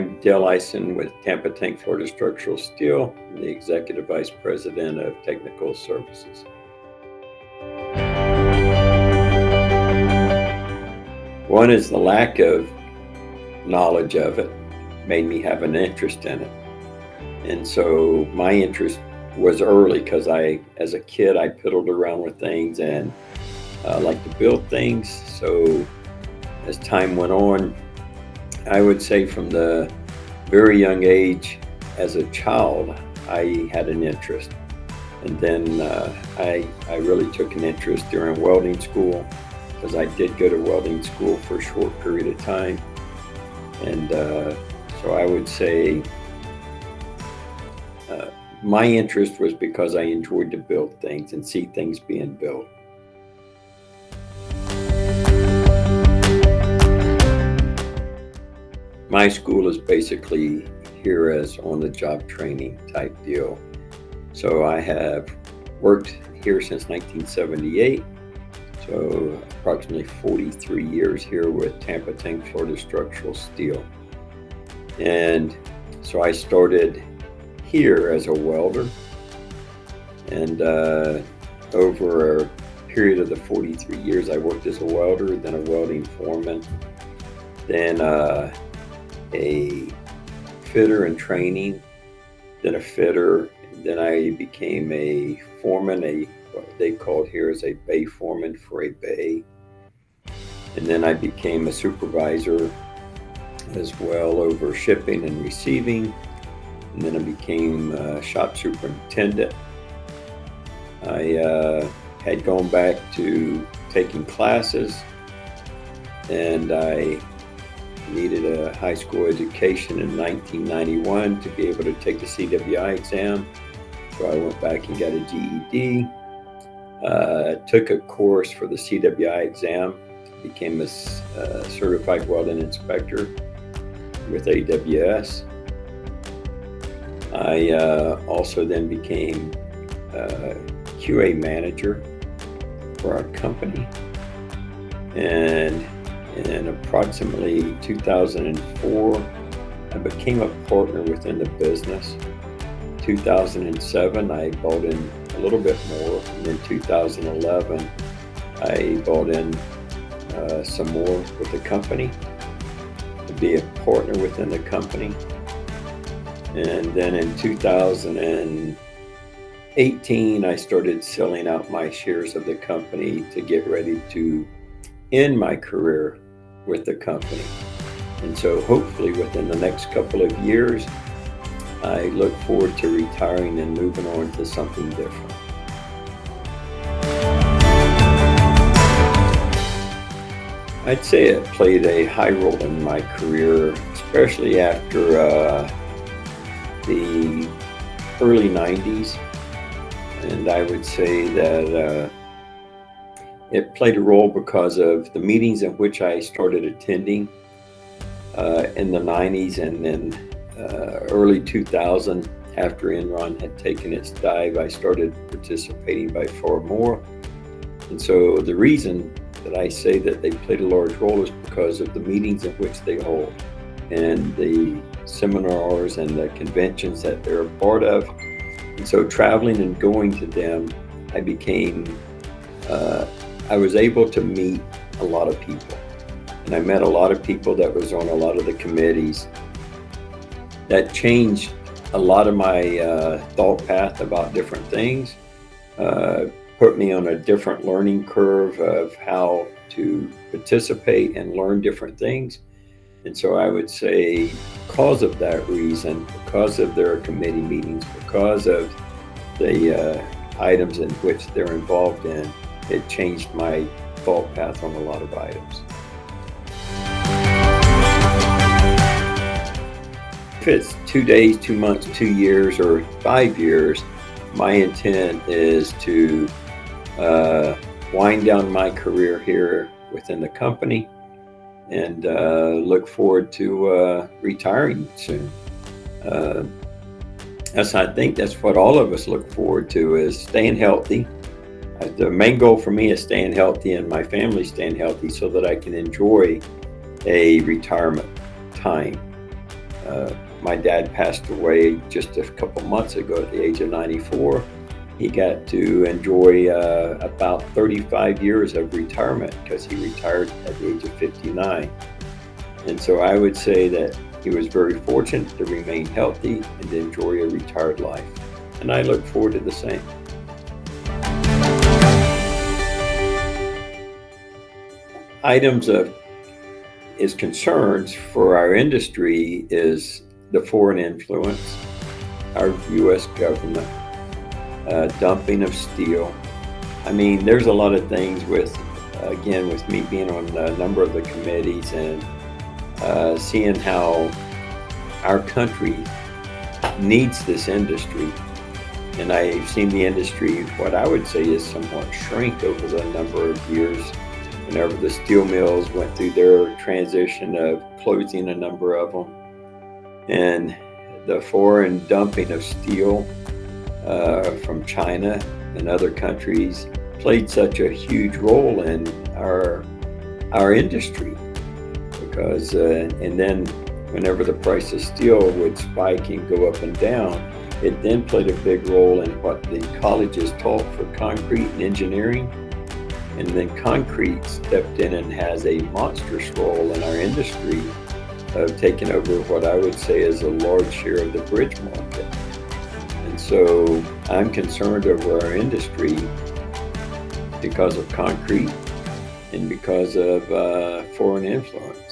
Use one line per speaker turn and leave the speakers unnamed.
I'm Dale Ison with Tampa Tank Florida Structural Steel, the Executive Vice President of Technical Services. One is the lack of knowledge of it made me have an interest in it. And so my interest was early because as a kid, I piddled around with things and liked to build things. So as time went on, I would say from the very young age as a child, I had an interest. And then I really took an interest during welding school, because I did go to welding school for a short period of time. And so I would say my interest was because I enjoyed to build things and see things being built. My school is basically here as on-the-job training type deal. So I have worked here since 1978, so approximately 43 years here with Tampa Tank Florida Structural Steel. And so I started here as a welder, and over a period of the 43 years, I worked as a welder, then a welding foreman, then a fitter in training, then a fitter, then I became a foreman, what they called here as a bay foreman for a bay, and then I became a supervisor as well over shipping and receiving, and then I became a shop superintendent. I had gone back to taking classes, and I needed a high school education in 1991 to be able to take the CWI exam. So I went back and got a GED, took a course for the CWI exam, became a certified welding inspector with AWS. I also then became QA manager for our company. And in approximately 2004, I became a partner within the business. 2007, I bought in a little bit more. And in 2011, I bought in some more with the company to be a partner within the company. And then in 2018, I started selling out my shares of the company to get ready to end my career with the company. And so hopefully within the next couple of years, I look forward to retiring and moving on to something different. I'd say it played a high role in my career, especially after the early 90s. And I would say that it played a role because of the meetings in which I started attending in the 90s, and then early 2000, after Enron had taken its dive, I started participating by far more. And so the reason that I say that they played a large role is because of the meetings in which they hold, and the seminars and the conventions that they're a part of. And so traveling and going to them, I was able to meet a lot of people. And I met a lot of people that was on a lot of the committees. That changed a lot of my thought path about different things, put me on a different learning curve of how to participate and learn different things. And so I would say because of that reason, because of their committee meetings, because of the items in which they're involved in, it changed my thought path on a lot of items. If it's 2 days, 2 months, 2 years, or 5 years, my intent is to wind down my career here within the company and look forward to retiring soon. I think that's what all of us look forward to, is staying healthy. The main goal for me is staying healthy and my family staying healthy so that I can enjoy a retirement time. My dad passed away just a couple months ago at the age of 94. He got to enjoy about 35 years of retirement because he retired at the age of 59. And so I would say that he was very fortunate to remain healthy and to enjoy a retired life. And I look forward to the same. Items of his concerns for our industry is the foreign influence, our U.S. government, dumping of steel. I mean, there's a lot of things with me being on a number of the committees and seeing how our country needs this industry. And I've seen the industry, what I would say is somewhat shrink over the number of years. Whenever the steel mills went through their transition of closing a number of them, and the foreign dumping of steel from China and other countries played such a huge role in our industry, because and then whenever the price of steel would spike and go up and down, it then played a big role in what the colleges taught for concrete and engineering. And then concrete stepped in and has a monstrous role in our industry of taking over what I would say is a large share of the bridge market. And so I'm concerned over our industry because of concrete and because of foreign influence.